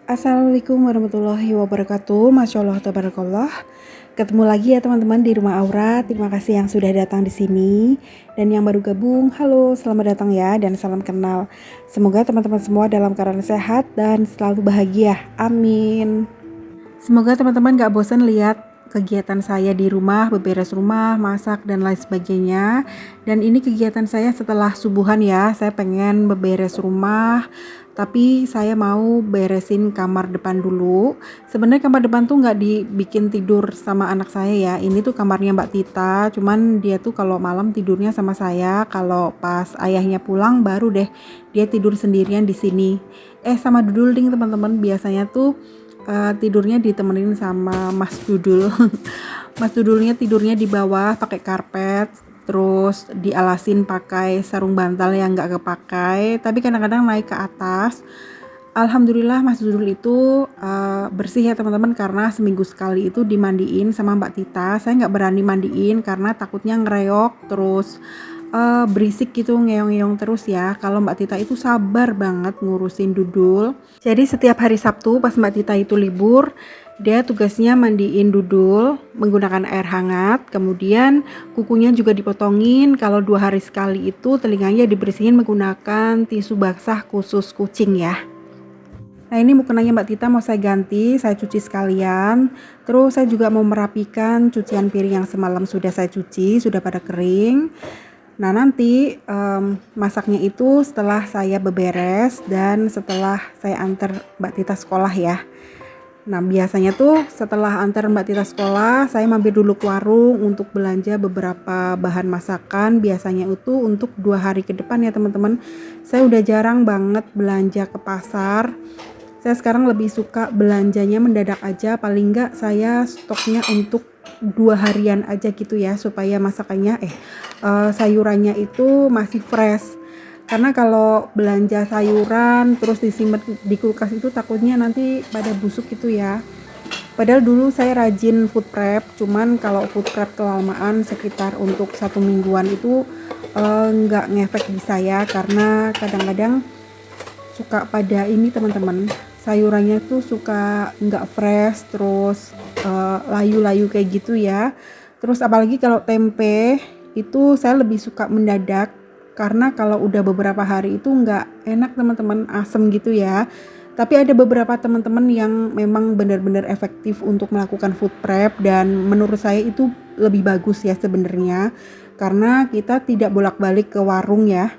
Assalamualaikum warahmatullahi wabarakatuh. Masya Allah, tabarakallah. Ketemu lagi ya teman-teman di rumah Aura. Terima kasih yang sudah datang di sini. Dan yang baru gabung, halo, selamat datang ya dan salam kenal. Semoga teman-teman semua dalam keadaan sehat dan selalu bahagia. Amin. Semoga teman-teman gak bosan lihat kegiatan saya di rumah, beberes rumah, masak, dan lain sebagainya. Dan ini kegiatan saya setelah subuhan ya. Saya pengen beberes rumah, tapi saya mau beresin kamar depan dulu. Sebenarnya kamar depan tuh nggak dibikin tidur sama anak saya ya. Ini tuh kamarnya Mbak Tita, cuman dia tuh kalau malam tidurnya sama saya. Kalau pas ayahnya pulang baru deh dia tidur sendirian di sini. Sama Dudul ding teman-teman. Biasanya tuh tidurnya ditemenin sama Mas Dudul. Mas Dudulnya tidurnya di bawah pakai karpet, terus dialasin pakai sarung bantal yang nggak kepakai, tapi kadang-kadang naik ke atas. Alhamdulillah Mas Dudul itu bersih ya teman-teman, karena seminggu sekali itu dimandiin sama Mbak Tita. Saya nggak berani mandiin karena takutnya ngereok, terus berisik gitu, ngeong-ngeong terus ya. Kalau Mbak Tita itu sabar banget ngurusin Dudul. Jadi setiap hari Sabtu pas Mbak Tita itu libur, dia tugasnya mandiin Dudul menggunakan air hangat, kemudian kukunya juga dipotongin. Kalau 2 hari sekali itu telinganya dibersihin menggunakan tisu basah khusus kucing ya. Nah ini mukenanya Mbak Tita mau saya ganti, saya cuci sekalian. Terus saya juga mau merapikan cucian piring yang semalam sudah saya cuci, sudah pada kering. Nah nanti masaknya itu setelah saya beberes dan setelah saya antar Mbak Tita sekolah ya. Nah biasanya tuh setelah antar Mbak Tita sekolah, saya mampir dulu ke warung untuk belanja beberapa bahan masakan. Biasanya itu untuk 2 hari ke depan ya teman-teman. Saya udah jarang banget belanja ke pasar. Saya sekarang lebih suka belanjanya mendadak aja, paling enggak saya stoknya untuk 2 harian aja gitu ya, supaya masakannya sayurannya itu masih fresh. Karena kalau belanja sayuran terus disimpan di kulkas itu takutnya nanti pada busuk gitu ya. Padahal dulu saya rajin food prep, cuman kalau food prep kelamaan sekitar untuk 1 mingguan itu nggak ngefek di saya, karena kadang-kadang suka pada ini teman-teman, sayurannya tuh suka nggak fresh, terus layu-layu kayak gitu ya. Terus apalagi kalau tempe itu saya lebih suka mendadak, karena kalau udah beberapa hari itu nggak enak teman-teman, asem gitu ya. Tapi ada beberapa teman-teman yang memang benar-benar efektif untuk melakukan food prep, dan menurut saya itu lebih bagus ya sebenarnya, karena kita tidak bolak-balik ke warung ya.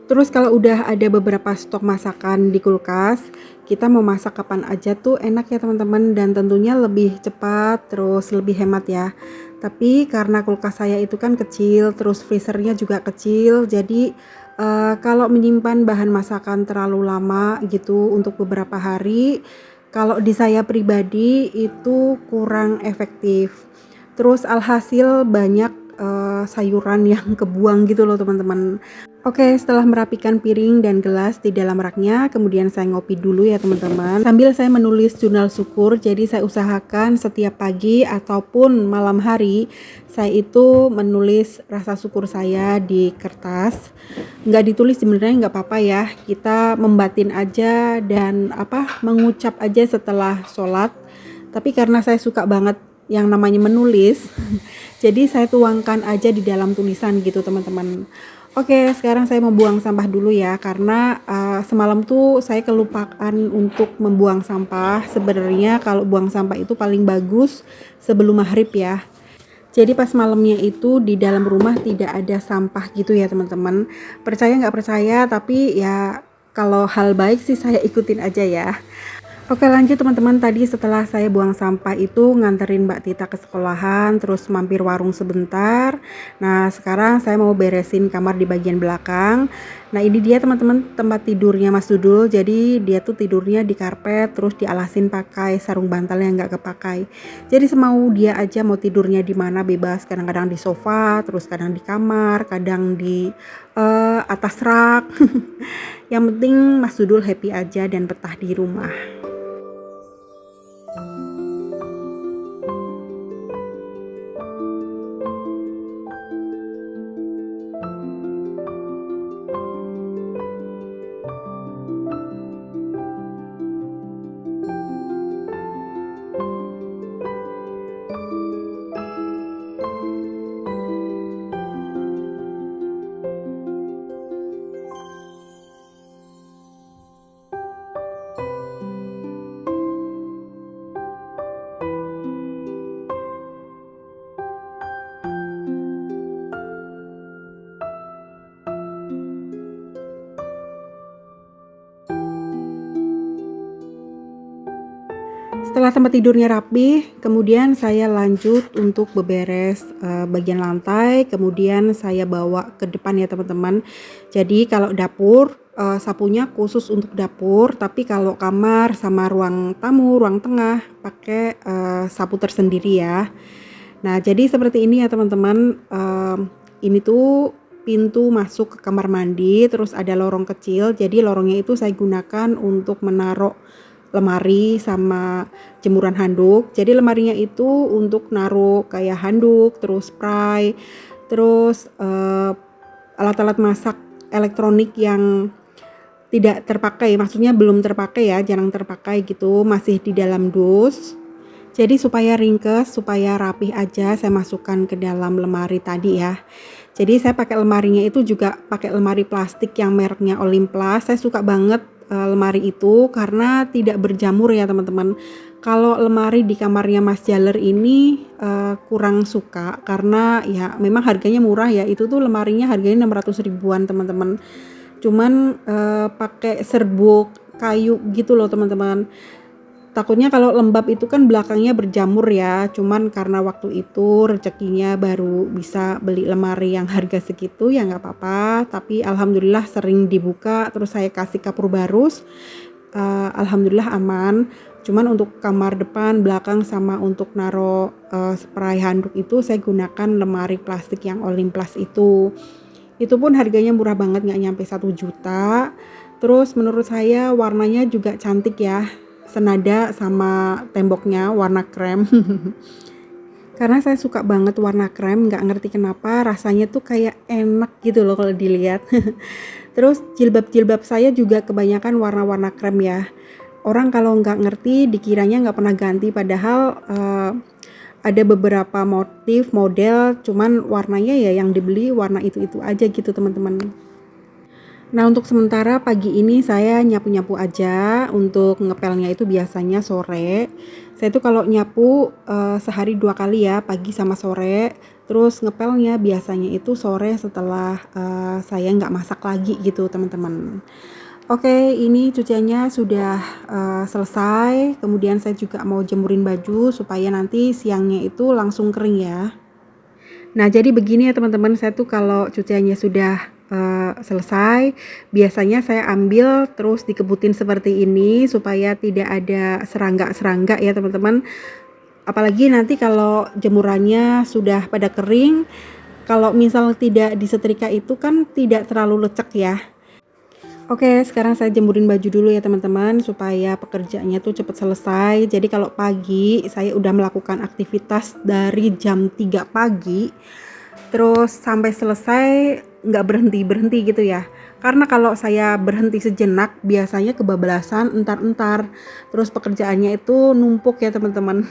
Terus kalau udah ada beberapa stok masakan di kulkas, kita mau masak kapan aja tuh enak ya teman-teman, dan tentunya lebih cepat, terus lebih hemat ya. Tapi karena kulkas saya itu kan kecil, terus freezernya juga kecil, jadi kalau menyimpan bahan masakan terlalu lama gitu untuk beberapa hari, kalau di saya pribadi itu kurang efektif. Terus alhasil banyak sayuran yang kebuang gitu loh teman-teman. Oke, setelah merapikan piring dan gelas di dalam raknya, kemudian saya ngopi dulu ya teman-teman. Sambil saya menulis jurnal syukur, jadi saya usahakan setiap pagi ataupun malam hari, saya itu menulis rasa syukur saya di kertas. Nggak ditulis sebenarnya nggak apa-apa ya, kita membatin aja dan mengucap aja setelah sholat. Tapi karena saya suka banget yang namanya menulis, jadi saya tuangkan aja di dalam tulisan gitu teman-teman. Oke, sekarang saya mau buang sampah dulu ya, karena semalam tuh saya kelupaan untuk membuang sampah. Sebenarnya kalau buang sampah itu paling bagus sebelum maghrib ya. Jadi pas malamnya itu di dalam rumah tidak ada sampah gitu ya teman-teman. Percaya nggak percaya, tapi ya kalau hal baik sih saya ikutin aja ya. Oke lanjut teman-teman, tadi setelah saya buang sampah itu nganterin Mbak Tita ke sekolahan, terus mampir warung sebentar. Nah sekarang saya mau beresin kamar di bagian belakang. Nah ini dia teman-teman tempat tidurnya Mas Dudul, jadi dia tuh tidurnya di karpet, terus dialasin pakai sarung bantal yang nggak kepakai. Jadi semau dia aja mau tidurnya di mana bebas, kadang-kadang di sofa, terus kadang di kamar, kadang di atas rak. Yang penting Mas Dudul happy aja dan betah di rumah. Setelah tempat tidurnya rapi, kemudian saya lanjut untuk beberes bagian lantai, kemudian saya bawa ke depan ya teman-teman. Jadi kalau dapur, sapunya khusus untuk dapur, tapi kalau kamar sama ruang tamu, ruang tengah pakai sapu tersendiri ya. Nah, jadi seperti ini ya teman-teman. Ini tuh pintu masuk ke kamar mandi, terus ada lorong kecil. Jadi lorongnya itu saya gunakan untuk menaruh lemari sama jemuran handuk. Jadi lemarinya itu untuk naruh kayak handuk, terus spray, terus alat-alat masak elektronik yang tidak terpakai, maksudnya belum terpakai ya, jarang terpakai gitu, masih di dalam dus. Jadi supaya ringkes, supaya rapih aja saya masukkan ke dalam lemari tadi ya. Jadi saya pakai lemarinya itu juga pakai lemari plastik yang mereknya Olympus. Saya suka banget lemari itu karena tidak berjamur ya teman-teman. Kalau lemari di kamarnya Mas Jaler ini kurang suka karena ya memang harganya murah ya. Itu tuh lemarinya harganya 600 ribuan teman-teman. Cuman pakai serbuk kayu gitu loh teman-teman. Takutnya kalau lembab itu kan belakangnya berjamur ya, cuman karena waktu itu rezekinya baru bisa beli lemari yang harga segitu ya nggak apa-apa. Tapi alhamdulillah sering dibuka, terus saya kasih kapur barus, alhamdulillah aman. Cuman untuk kamar depan, belakang sama untuk naro spray handuk itu saya gunakan lemari plastik yang Olympus itu. Itu pun harganya murah banget, nggak nyampe 1 juta. Terus menurut saya warnanya juga cantik ya, senada sama temboknya warna krem. Karena saya suka banget warna krem, nggak ngerti kenapa rasanya tuh kayak enak gitu loh kalau dilihat. Terus jilbab-jilbab saya juga kebanyakan warna-warna krem ya. Orang kalau nggak ngerti dikiranya nggak pernah ganti, padahal ada beberapa motif model, cuman warnanya ya yang dibeli warna itu-itu aja gitu teman-teman. Nah, untuk sementara pagi ini saya nyapu-nyapu aja. Untuk ngepelnya itu biasanya sore. Saya tuh kalau nyapu sehari 2 kali ya, pagi sama sore. Terus ngepelnya biasanya itu sore setelah saya nggak masak lagi gitu teman-teman. Oke, ini cuciannya sudah selesai. Kemudian saya juga mau jemurin baju supaya nanti siangnya itu langsung kering ya. Nah, jadi begini ya teman-teman, saya tuh kalau cuciannya sudah selesai, biasanya saya ambil terus dikebutin seperti ini supaya tidak ada serangga-serangga ya teman-teman. Apalagi nanti kalau jemurannya sudah pada kering, kalau misal tidak disetrika itu kan tidak terlalu lecek ya. Oke, sekarang saya jemurin baju dulu ya teman-teman supaya pekerjaannya tuh cepat selesai. Jadi kalau pagi saya udah melakukan aktivitas dari jam 3 pagi terus sampai selesai nggak berhenti-berhenti gitu ya. Karena kalau saya berhenti sejenak biasanya kebablasan entar-entar. Terus pekerjaannya itu numpuk ya teman-teman.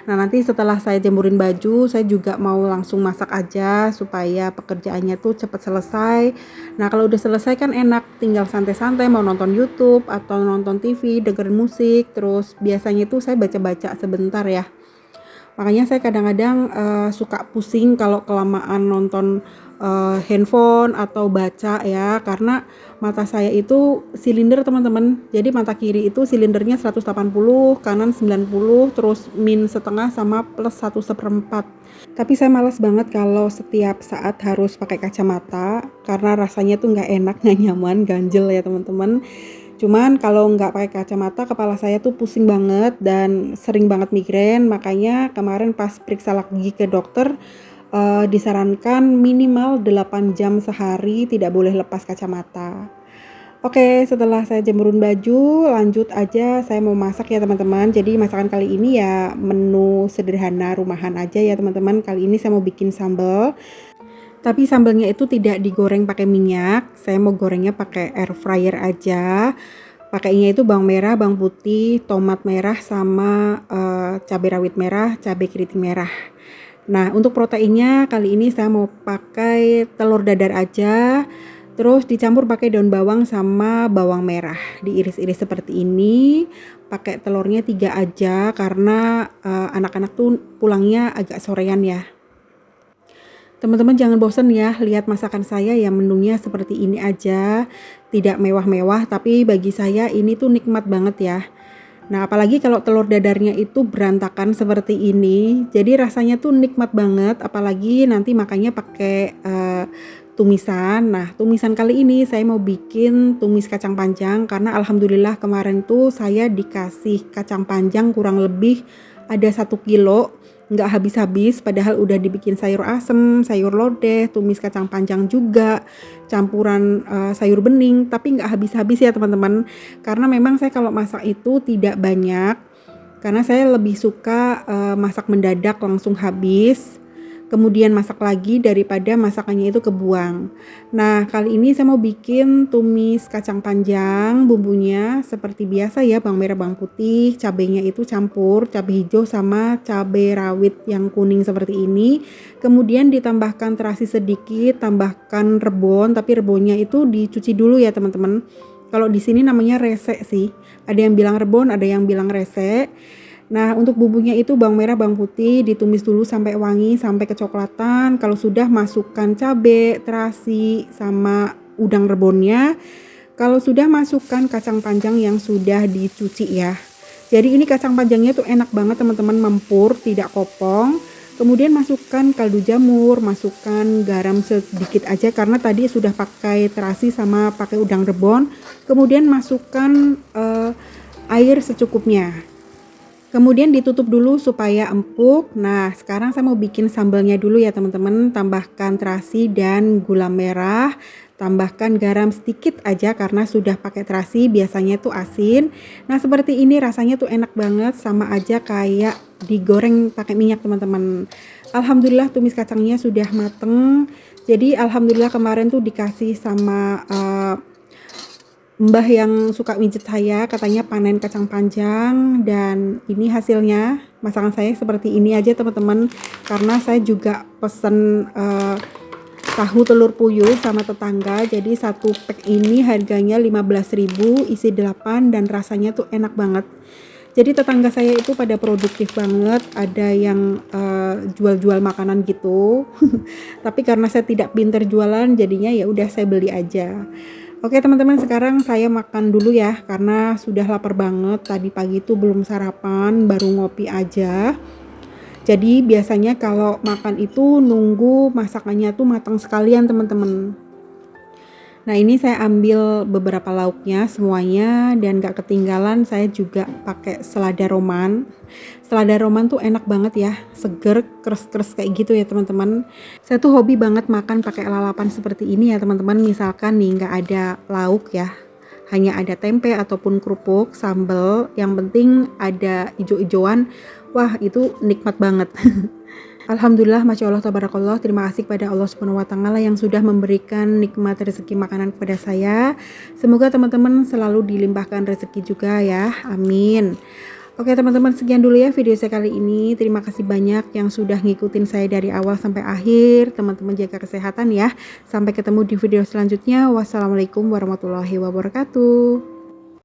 Nah, nanti setelah saya jemurin baju, saya juga mau langsung masak aja supaya pekerjaannya tuh cepat selesai. Nah, kalau udah selesai kan enak, tinggal santai-santai mau nonton YouTube atau nonton TV, dengerin musik. Terus biasanya itu saya baca-baca sebentar ya. Makanya saya kadang-kadang suka pusing kalau kelamaan nonton handphone atau baca ya, karena mata saya itu silinder teman-teman. Jadi mata kiri itu silindernya 180, kanan 90, terus min setengah sama plus 1/4. Tapi saya malas banget kalau setiap saat harus pakai kacamata karena rasanya tuh nggak enak, nggak nyaman, ganjel ya teman-teman. Cuman kalau nggak pakai kacamata kepala saya tuh pusing banget dan sering banget migrain. Makanya kemarin pas periksa lagi ke dokter disarankan minimal 8 jam sehari tidak boleh lepas kacamata. Oke, setelah saya jemurin baju, lanjut aja saya mau masak ya teman-teman. Jadi masakan kali ini ya menu sederhana rumahan aja ya teman-teman. Kali ini saya mau bikin sambal. Tapi sambalnya itu tidak digoreng pakai minyak. Saya mau gorengnya pakai air fryer aja. Pakainya itu bawang merah, bawang putih, tomat merah sama cabai rawit merah, cabai keriting merah. Nah, untuk proteinnya kali ini saya mau pakai telur dadar aja. Terus dicampur pakai daun bawang sama bawang merah. Diiris-iris seperti ini. Pakai telurnya 3 aja karena anak-anak tuh pulangnya agak sorean ya. Teman-teman jangan bosan ya lihat masakan saya ya, menunya seperti ini aja. Tidak mewah-mewah tapi bagi saya ini tuh nikmat banget ya. Nah, apalagi kalau telur dadarnya itu berantakan seperti ini, jadi rasanya tuh nikmat banget, apalagi nanti makannya pakai tumisan. Nah, tumisan kali ini saya mau bikin tumis kacang panjang karena alhamdulillah kemarin tuh saya dikasih kacang panjang kurang lebih ada 1 kilo, nggak habis-habis, padahal udah dibikin sayur asem, sayur lodeh, tumis kacang panjang juga, campuran sayur bening, tapi nggak habis-habis ya teman-teman. Karena memang saya kalau masak itu tidak banyak, karena saya lebih suka masak mendadak langsung habis, kemudian masak lagi daripada masakannya itu kebuang. Nah, kali ini saya mau bikin tumis kacang panjang, bumbunya seperti biasa ya, bawang merah, bawang putih, cabenya itu campur, cabai hijau sama cabai rawit yang kuning seperti ini. Kemudian ditambahkan terasi sedikit, tambahkan rebon, tapi rebonnya itu dicuci dulu ya teman-teman. Kalau di sini namanya resek sih. Ada yang bilang rebon, ada yang bilang resek. Nah, untuk bumbunya itu bawang merah, bawang putih ditumis dulu sampai wangi, sampai kecoklatan. Kalau sudah masukkan cabai, terasi, sama udang rebonnya. Kalau sudah masukkan kacang panjang yang sudah dicuci ya. Jadi ini kacang panjangnya tuh enak banget teman-teman, mempur, tidak kopong. Kemudian masukkan kaldu jamur, masukkan garam sedikit aja karena tadi sudah pakai terasi sama pakai udang rebon. Kemudian masukkan air secukupnya. Kemudian ditutup dulu supaya empuk. Nah, sekarang saya mau bikin sambalnya dulu ya teman-teman. Tambahkan terasi dan gula merah. Tambahkan garam sedikit aja karena sudah pakai terasi, biasanya tuh asin. Nah, seperti ini rasanya tuh enak banget, sama aja kayak digoreng pakai minyak teman-teman. Alhamdulillah tumis kacangnya sudah mateng. Jadi alhamdulillah kemarin tuh dikasih sama Mbah yang suka mijet saya, katanya panen kacang panjang, dan ini hasilnya. Masakan saya seperti ini aja teman-teman, karena saya juga pesen tahu telur puyuh sama tetangga. Jadi satu pack ini harganya 15.000, isi 8 dan rasanya tuh enak banget. Jadi tetangga saya itu pada produktif banget, ada yang jual-jual makanan gitu. Tapi karena saya tidak pinter jualan, jadinya ya udah saya beli aja. Oke teman-teman, sekarang saya makan dulu ya karena sudah lapar banget. Tadi pagi tuh belum sarapan, baru ngopi aja. Jadi biasanya kalau makan itu nunggu masakannya tuh matang sekalian teman-teman. Nah, ini saya ambil beberapa lauknya semuanya, dan gak ketinggalan saya juga pakai selada roman. Selada roman tuh enak banget ya, seger, keres-keres kayak gitu ya teman-teman. Saya tuh hobi banget makan pakai lalapan seperti ini ya teman-teman. Misalkan nih gak ada lauk ya, hanya ada tempe ataupun kerupuk, sambal, yang penting ada ijo-ijoan. Wah, itu nikmat banget. Alhamdulillah, Masya Allah, Tabarakallah, terima kasih kepada Allah Subhanahu wa Ta'ala yang sudah memberikan nikmat rezeki makanan kepada saya. Semoga teman-teman selalu dilimpahkan rezeki juga ya, amin. Oke teman-teman, sekian dulu ya video saya kali ini. Terima kasih banyak yang sudah ngikutin saya dari awal sampai akhir. Teman-teman jaga kesehatan ya. Sampai ketemu di video selanjutnya. Wassalamualaikum warahmatullahi wabarakatuh.